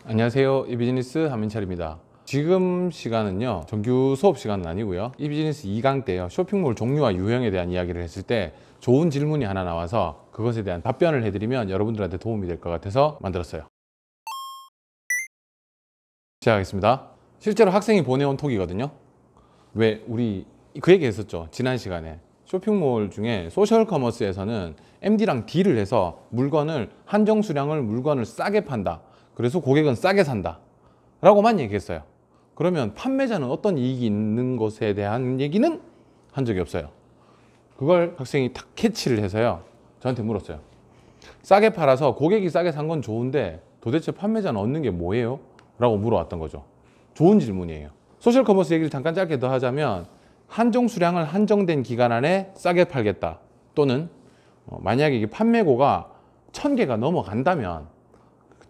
안녕하세요. 이비즈니스 한민철입니다. 지금 시간은요, 정규 수업 시간은 아니고요, 이비즈니스 2강 때요, 쇼핑몰 종류와 유형에 대한 이야기를 했을 때 좋은 질문이 하나 나와서 그것에 대한 답변을 해드리면 여러분들한테 도움이 될 것 같아서 만들었어요. 시작하겠습니다. 실제로 학생이 보내온 톡이거든요. 왜 우리 그 얘기 했었죠, 지난 시간에. 쇼핑몰 중에 소셜 커머스에서는 MD랑 D를 해서 물건을 한정 수량을 물건을 싸게 판다, 그래서 고객은 싸게 산다 라고만 얘기했어요. 그러면 판매자는 어떤 이익이 있는 것에 대한 얘기는 한 적이 없어요. 그걸 학생이 탁 캐치를 해서요, 저한테 물었어요. 싸게 팔아서 고객이 싸게 산 건 좋은데 도대체 판매자는 얻는 게 뭐예요? 라고 물어왔던 거죠. 좋은 질문이에요. 소셜 커머스 얘기를 잠깐 짧게 더 하자면, 한정 수량을 한정된 기간 안에 싸게 팔겠다, 또는 만약에 이게 판매고가 1000개가 넘어간다면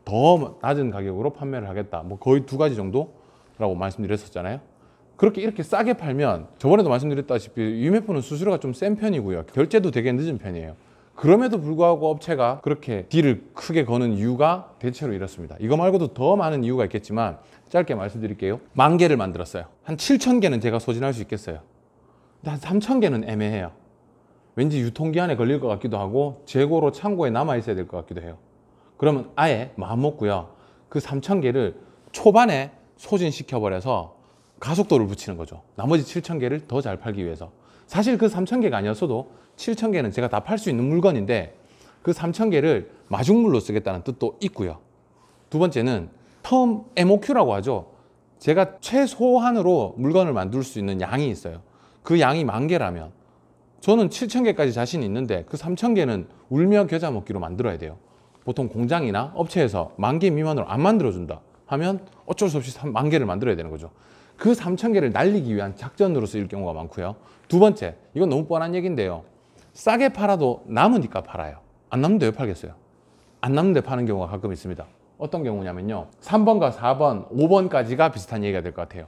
더 낮은 가격으로 판매를 하겠다, 뭐 거의 두 가지 정도라고 말씀드렸었잖아요. 그렇게 이렇게 싸게 팔면, 저번에도 말씀드렸다시피 위메프는 수수료가 좀 센 편이고요, 결제도 되게 늦은 편이에요. 그럼에도 불구하고 업체가 그렇게 딜을 크게 거는 이유가 대체로 이렇습니다. 이거 말고도 더 많은 이유가 있겠지만 짧게 말씀드릴게요. 10,000개를 만들었어요. 한 7,000개는 제가 소진할 수 있겠어요. 근데 한 3,000개는 애매해요. 왠지 유통기한에 걸릴 것 같기도 하고 재고로 창고에 남아 있어야 될 것 같기도 해요. 그러면 아예 마음 먹고요, 그 3,000개를 초반에 소진시켜버려서 가속도를 붙이는 거죠. 나머지 7,000개를 더 잘 팔기 위해서. 사실 그 3,000개가 아니었어도 7,000개는 제가 다 팔 수 있는 물건인데 그 3,000개를 마중물로 쓰겠다는 뜻도 있고요. 두 번째는 텀 MOQ라고 하죠. 제가 최소한으로 물건을 만들 수 있는 양이 있어요. 그 양이 10,000개라면 저는 7,000개까지 자신이 있는데 그 3,000개는 울며 겨자 먹기로 만들어야 돼요. 보통 공장이나 업체에서 10,000개 미만으로 안 만들어준다 하면 어쩔 수 없이 10,000개를 만들어야 되는 거죠. 그 3,000개를 날리기 위한 작전으로 쓰일 경우가 많고요. 두 번째, 이건 너무 뻔한 얘기인데요, 싸게 팔아도 남으니까 팔아요. 안 남는데 왜 팔겠어요? 안 남는데 파는 경우가 가끔 있습니다. 어떤 경우냐면요, 3번과 4번, 5번까지가 비슷한 얘기가 될 것 같아요.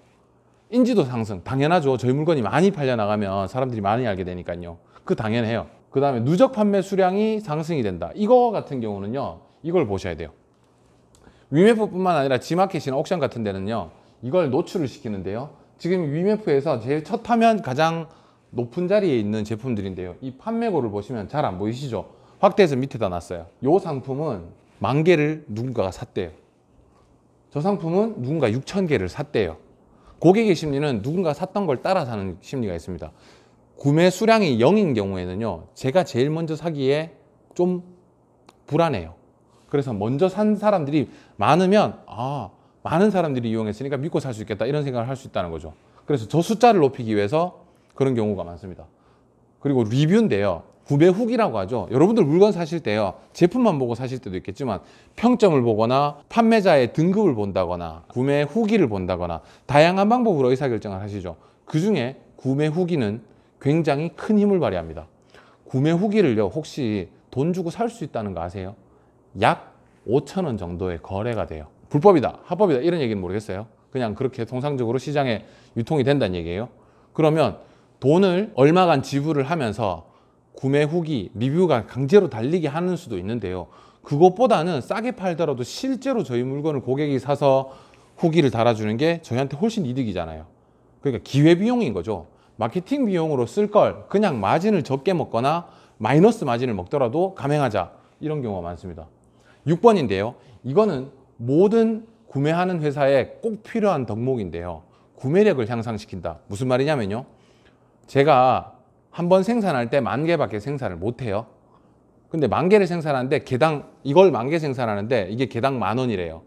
인지도 상승, 당연하죠. 저희 물건이 많이 팔려나가면 사람들이 많이 알게 되니까요. 그 당연해요. 그 다음에 누적 판매 수량이 상승이 된다. 이거 같은 경우는요, 이걸 보셔야 돼요. 위메프뿐만 아니라 지마켓이나 옥션 같은 데는요, 이걸 노출을 시키는데요. 지금 위메프에서 제일 첫 화면 가장 높은 자리에 있는 제품들인데요, 이 판매고를 보시면 잘 안 보이시죠? 확대해서 밑에다 놨어요. 이 상품은 10,000개를 누군가가 샀대요. 저 상품은 누군가 6,000개를 샀대요. 고객의 심리는 누군가 샀던 걸 따라 사는 심리가 있습니다. 구매 수량이 0인 경우에는요, 제가 제일 먼저 사기에 좀 불안해요. 그래서 먼저 산 사람들이 많으면 많은 사람들이 이용했으니까 믿고 살 수 있겠다, 이런 생각을 할 수 있다는 거죠. 그래서 저 숫자를 높이기 위해서 그런 경우가 많습니다. 그리고 리뷰인데요, 구매 후기라고 하죠. 여러분들 물건 사실 때요, 제품만 보고 사실 때도 있겠지만 평점을 보거나 판매자의 등급을 본다거나 구매 후기를 본다거나 다양한 방법으로 의사결정을 하시죠. 그 중에 구매 후기는 굉장히 큰 힘을 발휘합니다. 구매 후기를요, 혹시 돈 주고 살 수 있다는 거 아세요? 약 5,000원 정도의 거래가 돼요. 불법이다, 합법이다, 이런 얘기는 모르겠어요. 그냥 그렇게 통상적으로 시장에 유통이 된다는 얘기예요. 그러면 돈을 얼마간 지불을 하면서 구매 후기, 리뷰가 강제로 달리게 하는 수도 있는데요, 그것보다는 싸게 팔더라도 실제로 저희 물건을 고객이 사서 후기를 달아주는 게 저희한테 훨씬 이득이잖아요. 그러니까 기회비용인 거죠. 마케팅 비용으로 쓸 걸 그냥 마진을 적게 먹거나 마이너스 마진을 먹더라도 감행하자, 이런 경우가 많습니다. 6번인데요, 이거는 모든 구매하는 회사에 꼭 필요한 덕목인데요, 구매력을 향상시킨다. 무슨 말이냐면요, 제가 한 번 생산할 때 10,000개밖에 생산을 못해요. 근데 10,000개를 생산하는데 개당, 이걸 10,000개 생산하는데 이게 개당 10,000원이래요.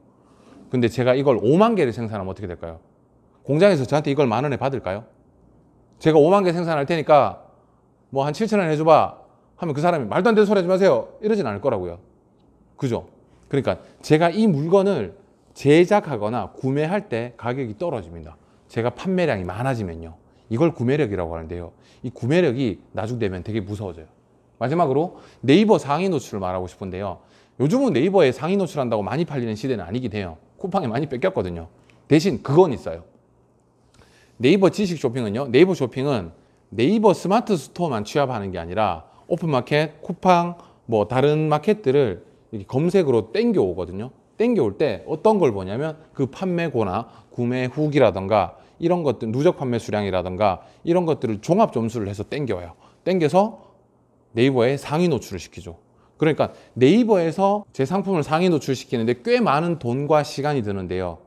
근데 제가 이걸 50,000개를 생산하면 어떻게 될까요? 공장에서 저한테 이걸 10,000원에 받을까요? 제가 50,000개 생산할 테니까 뭐 한 7,000원 해줘봐 하면 그 사람이 말도 안 되는 소리 하지 마세요, 이러진 않을 거라고요. 그죠? 그러니까 제가 이 물건을 제작하거나 구매할 때 가격이 떨어집니다. 제가 판매량이 많아지면요. 이걸 구매력이라고 하는데요, 이 구매력이 나중 되면 되게 무서워져요. 마지막으로 네이버 상위 노출을 말하고 싶은데요, 요즘은 네이버에 상위 노출한다고 많이 팔리는 시대는 아니긴 해요. 쿠팡에 많이 뺏겼거든요. 대신 그건 있어요. 네이버 지식 쇼핑은요, 네이버 쇼핑은 네이버 스마트 스토어만 취합하는 게 아니라 오픈마켓, 쿠팡, 뭐 다른 마켓들을 이렇게 검색으로 땡겨 오거든요. 땡겨올 때 어떤 걸 보냐면 그 판매고나 구매 후기라던가 이런 것들, 누적 판매 수량이라던가 이런 것들을 종합 점수를 해서 땡겨와요. 땡겨서 네이버에 상위 노출을 시키죠. 그러니까 네이버에서 제 상품을 상위 노출시키는데 꽤 많은 돈과 시간이 드는데요.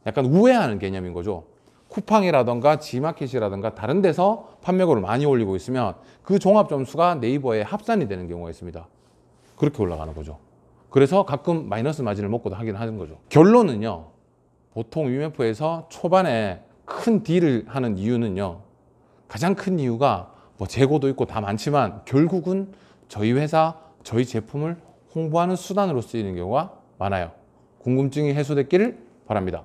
약간 우회하는 개념인 거죠. 쿠팡이라던가 지마켓이라던가 다른 데서 판매고를 많이 올리고 있으면 그 종합 점수가 네이버에 합산이 되는 경우가 있습니다. 그렇게 올라가는 거죠. 그래서 가끔 마이너스 마진을 먹고도 하긴 하는 거죠. 결론은요. 보통 UMF에서 초반에 큰 딜을 하는 이유는요. 가장 큰 이유가 뭐 재고도 있고 다 많지만 결국은 저희 회사, 저희 제품을 홍보하는 수단으로 쓰이는 경우가 많아요. 궁금증이 해소됐기를 바랍니다.